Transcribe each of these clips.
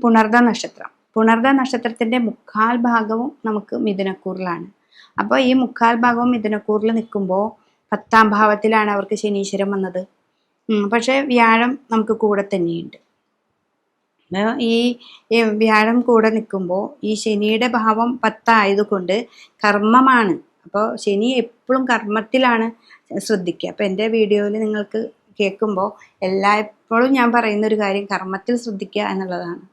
പുണർദ നക്ഷത്രം. പുണർദ നക്ഷത്രത്തിൻ്റെ മുക്കാൽ ഭാഗവും നമുക്ക് മിഥുനക്കൂറിലാണ്. അപ്പോൾ ഈ മുക്കാൽ ഭാഗവും മിഥുനക്കൂറിൽ നിൽക്കുമ്പോൾ 10ാം ഭാവത്തിലാണ് അവർക്ക് ശനീശ്വരം വന്നത്. പക്ഷേ വ്യാഴം നമുക്ക് കൂടെ തന്നെയുണ്ട്. ഈ വ്യാഴം കൂടെ നിൽക്കുമ്പോൾ ഈ ശനിയുടെ ഭാവം 10 ആയതുകൊണ്ട് കർമ്മമാണ്. അപ്പോൾ ശനി എപ്പോഴും കർമ്മത്തിലാണ് ശ്രദ്ധിക്കുക. അപ്പോൾ എൻ്റെ വീഡിയോയിൽ നിങ്ങൾക്ക് കേൾക്കുമ്പോൾ എപ്പോഴും ഞാൻ പറയുന്ന ഒരു കാര്യം കർമ്മത്തിൽ ശ്രദ്ധിക്കുക എന്നുള്ളതാണ്.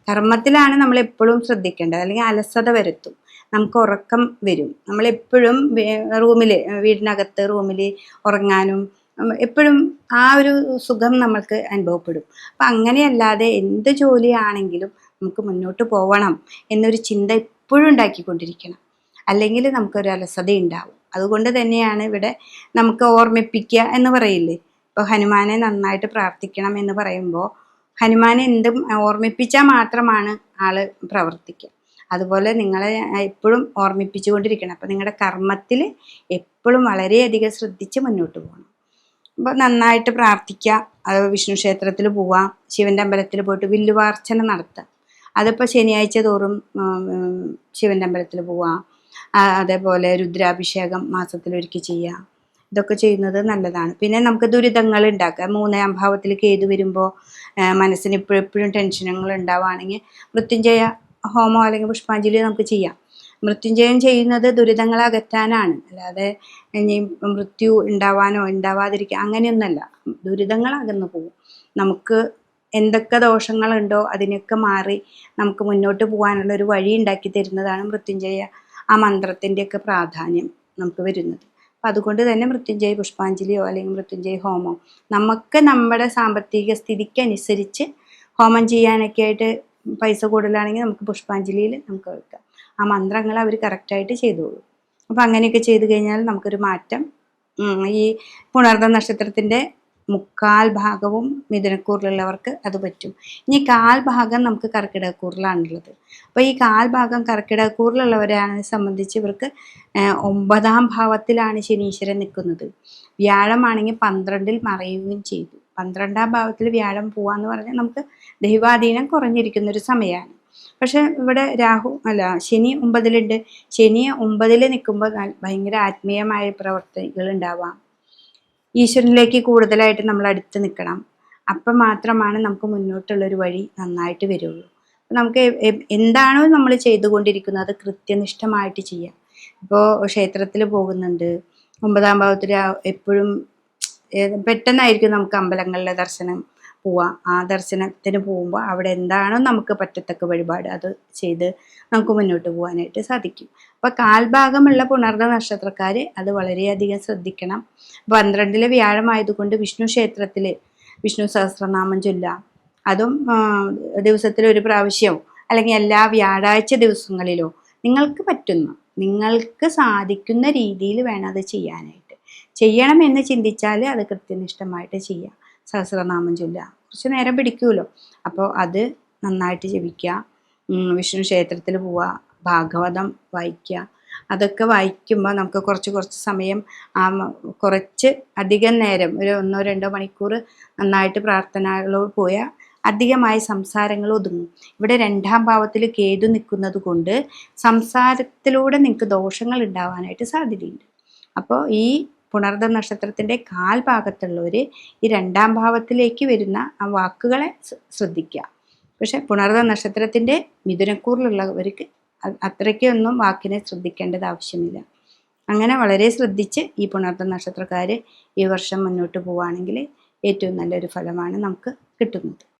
കർമ്മത്തിലാണ് നമ്മൾ എപ്പോഴും ശ്രദ്ധിക്കേണ്ടത്. അല്ലെങ്കിൽ അലസത വരുത്തും, നമുക്ക് ഉറക്കം വരും. നമ്മളെപ്പോഴും വീടിനകത്ത് റൂമിൽ ഉറങ്ങാനും എപ്പോഴും ആ ഒരു സുഖം നമ്മൾക്ക് അനുഭവപ്പെടും. അപ്പം അങ്ങനെയല്ലാതെ എന്ത് ജോലിയാണെങ്കിലും നമുക്ക് മുന്നോട്ട് പോകണം എന്നൊരു ചിന്ത എപ്പോഴും ഉണ്ടാക്കിക്കൊണ്ടിരിക്കണം. അല്ലെങ്കിൽ നമുക്കൊരു അലസത ഉണ്ടാവും. അതുകൊണ്ട് തന്നെയാണ് ഇവിടെ നമുക്ക് ഓർമ്മിപ്പിക്കുക എന്ന് പറയില്ലേ. ഇപ്പോൾ ഹനുമാനെ നന്നായിട്ട് പ്രാർത്ഥിക്കണം എന്ന് പറയുമ്പോൾ ഹനുമാനെ എന്തും ഓർമ്മിപ്പിച്ചാൽ മാത്രമാണ് ആൾ പ്രവർത്തിക്കുക. അതുപോലെ നിങ്ങളെ എപ്പോഴും ഓർമ്മിപ്പിച്ചുകൊണ്ടിരിക്കണം. അപ്പോൾ നിങ്ങളുടെ കർമ്മത്തിൽ എപ്പോഴും വളരെയധികം ശ്രദ്ധിച്ച് മുന്നോട്ട് പോകണം. അപ്പോൾ നന്നായിട്ട് പ്രാർത്ഥിക്കുക. അത് വിഷ്ണു ക്ഷേത്രത്തിൽ പോവാം, ശിവൻ്റെ അമ്പലത്തിൽ പോയിട്ട് വില്ലുവാർച്ചന നടത്തുക. അതിപ്പോൾ ശനിയാഴ്ച തോറും ശിവൻ്റെ അമ്പലത്തിൽ പോവാം. അതേപോലെ രുദ്രാഭിഷേകം മാസത്തിലൊരിക്കൽ ചെയ്യുക. ഇതൊക്കെ ചെയ്യുന്നത് നല്ലതാണ്. പിന്നെ നമുക്ക് ദുരിതങ്ങൾ ഉണ്ടാക്കുക. 3ാം ഭാവത്തിൽ കേതു വരുമ്പോൾ മനസ്സിന് എപ്പോഴും ടെൻഷനുകൾ ഉണ്ടാവുകയാണെങ്കിൽ മൃത്യുഞ്ജയ ഹോമം അല്ലെങ്കിൽ പുഷ്പാഞ്ജലി നമുക്ക് ചെയ്യാം. മൃത്യുഞ്ജയം ചെയ്യുന്നത് ദുരിതങ്ങൾ അകറ്റാനാണ്, അല്ലാതെ ഇനി മൃത്യു ഉണ്ടാവാനോ ഉണ്ടാവാതിരിക്കുക അങ്ങനെയൊന്നല്ല. ദുരിതങ്ങൾ അകന്നു പോകും. നമുക്ക് എന്തൊക്കെ ദോഷങ്ങളുണ്ടോ അതിനൊക്കെ മാറി നമുക്ക് മുന്നോട്ട് പോകാനുള്ള ഒരു വഴി ഉണ്ടാക്കി തരുന്നതാണ് മൃത്യുഞ്ജയ ആ മന്ത്രത്തിൻ്റെയൊക്കെ പ്രാധാന്യം നമുക്ക് വരുന്നത്. അപ്പം അതുകൊണ്ട് തന്നെ മൃത്യുഞ്ജയ പുഷ്പാഞ്ജലിയോ അല്ലെങ്കിൽ മൃത്യുഞ്ജയ ഹോമോ നമുക്ക് നമ്മുടെ സാമ്പത്തിക സ്ഥിതിക്കനുസരിച്ച് ഹോമം ചെയ്യാനൊക്കെ ആയിട്ട് പൈസ കൂടുതലാണെങ്കിൽ നമുക്ക് പുഷ്പാഞ്ജലിയിൽ നമുക്ക് വെക്കാം. ആ മന്ത്രങ്ങൾ അവർ കറക്റ്റായിട്ട് ചെയ്തോളൂ. അപ്പം അങ്ങനെയൊക്കെ ചെയ്ത് കഴിഞ്ഞാൽ നമുക്കൊരു മാറ്റം ഈ പുണർദ നക്ഷത്രത്തിൻ്റെ മുക്കാൽ ഭാഗവും മിഥുനക്കൂറിലുള്ളവർക്ക് അത് പറ്റും. ഇനി കാൽ ഭാഗം നമുക്ക് കർക്കിടകക്കൂറിലാണുള്ളത്. അപ്പോൾ ഈ കാൽ ഭാഗം കർക്കിടകക്കൂറിലുള്ളവരെ സംബന്ധിച്ച് ഇവർക്ക് 9ാം ഭാവത്തിലാണ് ശനീശ്വരൻ നിൽക്കുന്നത്. വ്യാഴമാണെങ്കിൽ 12ൽ മറയുകയും ചെയ്തു. 12ാം ഭാവത്തിൽ വ്യാഴം പോവാന്ന് പറഞ്ഞാൽ നമുക്ക് ദൈവാധീനം കുറഞ്ഞിരിക്കുന്നൊരു സമയമാണ്. പക്ഷെ ഇവിടെ ശനി 9ലുണ്ട്. ശനി 9ൽ നിൽക്കുമ്പോൾ ഭയങ്കര ആത്മീയമായ പ്രവർത്തികൾ ഉണ്ടാവാം. ഈശ്വരനിലേക്ക് കൂടുതലായിട്ട് നമ്മൾ അടുത്ത് നിൽക്കണം. അപ്പം മാത്രമാണ് നമുക്ക് മുന്നോട്ടുള്ളൊരു വഴി നന്നായിട്ട് വരുള്ളൂ. നമുക്ക് എന്താണോ നമ്മൾ ചെയ്തുകൊണ്ടിരിക്കുന്നത് അത് കൃത്യനിഷ്ഠമായിട്ട് ചെയ്യാം. ഇപ്പോൾ ക്ഷേത്രത്തിൽ പോകുന്നുണ്ട്, 9ാം ഭാവത്തിൽ എപ്പോഴും പെട്ടെന്നായിരിക്കും നമുക്ക് അമ്പലങ്ങളിലെ ദർശനം പോവാം. ആ ദർശനത്തിന് പോകുമ്പോൾ അവിടെ എന്താണോ നമുക്ക് പറ്റത്തക്ക വഴിപാട് അത് ചെയ്ത് നമുക്ക് മുന്നോട്ട് പോകാനായിട്ട് സാധിക്കും. അപ്പോൾ കാൽഭാഗമുള്ള പുണർദ നക്ഷത്രക്കാർ അത് വളരെയധികം ശ്രദ്ധിക്കണം. 12ൽ വ്യാഴമായതുകൊണ്ട് വിഷ്ണു ക്ഷേത്രത്തിൽ വിഷ്ണു സഹസ്രനാമം ചൊല്ലാം. അതും ദിവസത്തിൽ ഒരു പ്രാവശ്യമോ അല്ലെങ്കിൽ എല്ലാ വ്യാഴാഴ്ച ദിവസങ്ങളിലോ നിങ്ങൾക്ക് പറ്റുന്ന നിങ്ങൾക്ക് സാധിക്കുന്ന രീതിയിൽ വേണം അത് ചെയ്യാനായിട്ട്. ചെയ്യണമെന്ന് ചിന്തിച്ചാൽ അത് കൃത്യനിഷ്ഠമായിട്ട് ചെയ്യാം. സഹസ്രനാമം ചൊല്ലുക കുറച്ച് നേരം പിടിക്കുമല്ലോ. അപ്പോൾ അത് നന്നായിട്ട് ജപിക്കുക, വിഷ്ണു ക്ഷേത്രത്തിൽ പോവുക, ഭാഗവതം വായിക്കുക. അതൊക്കെ വായിക്കുമ്പോൾ നമുക്ക് കുറച്ച് സമയം കുറച്ച് അധികം നേരം ഒരു 1-2 മണിക്കൂർ നന്നായിട്ട് പ്രാർത്ഥനകളോട് പോയാൽ അധികമായി സംസാരങ്ങൾ ഒതുങ്ങും. ഇവിടെ 2ാം ഭാവത്തിൽ കേതു നിൽക്കുന്നത് കൊണ്ട് സംസാരത്തിലൂടെ നിങ്ങൾക്ക് ദോഷങ്ങൾ ഉണ്ടാവാനായിട്ട് സാധ്യതയുണ്ട്. അപ്പോൾ ഈ പുണർദ നക്ഷത്രത്തിൻ്റെ കാൽ ഭാഗത്തുള്ളവർ ഈ 2ാം ഭാവത്തിലേക്ക് വരുന്ന ആ വാക്കുകളെ ശ്രദ്ധിക്കുക. പക്ഷെ പുണർദ നക്ഷത്രത്തിൻ്റെ മിഥുനക്കൂറിലുള്ളവർക്ക് അത്രയ്ക്കൊന്നും വാക്കിനെ ശ്രദ്ധിക്കേണ്ടത് ആവശ്യമില്ല. അങ്ങനെ വളരെ ശ്രദ്ധിച്ച് ഈ പുണർദ നക്ഷത്രക്കാർ ഈ വർഷം മുന്നോട്ട് പോവുകയാണെങ്കിൽ ഏറ്റവും നല്ലൊരു ഫലമാണ് നമുക്ക് കിട്ടുന്നത്.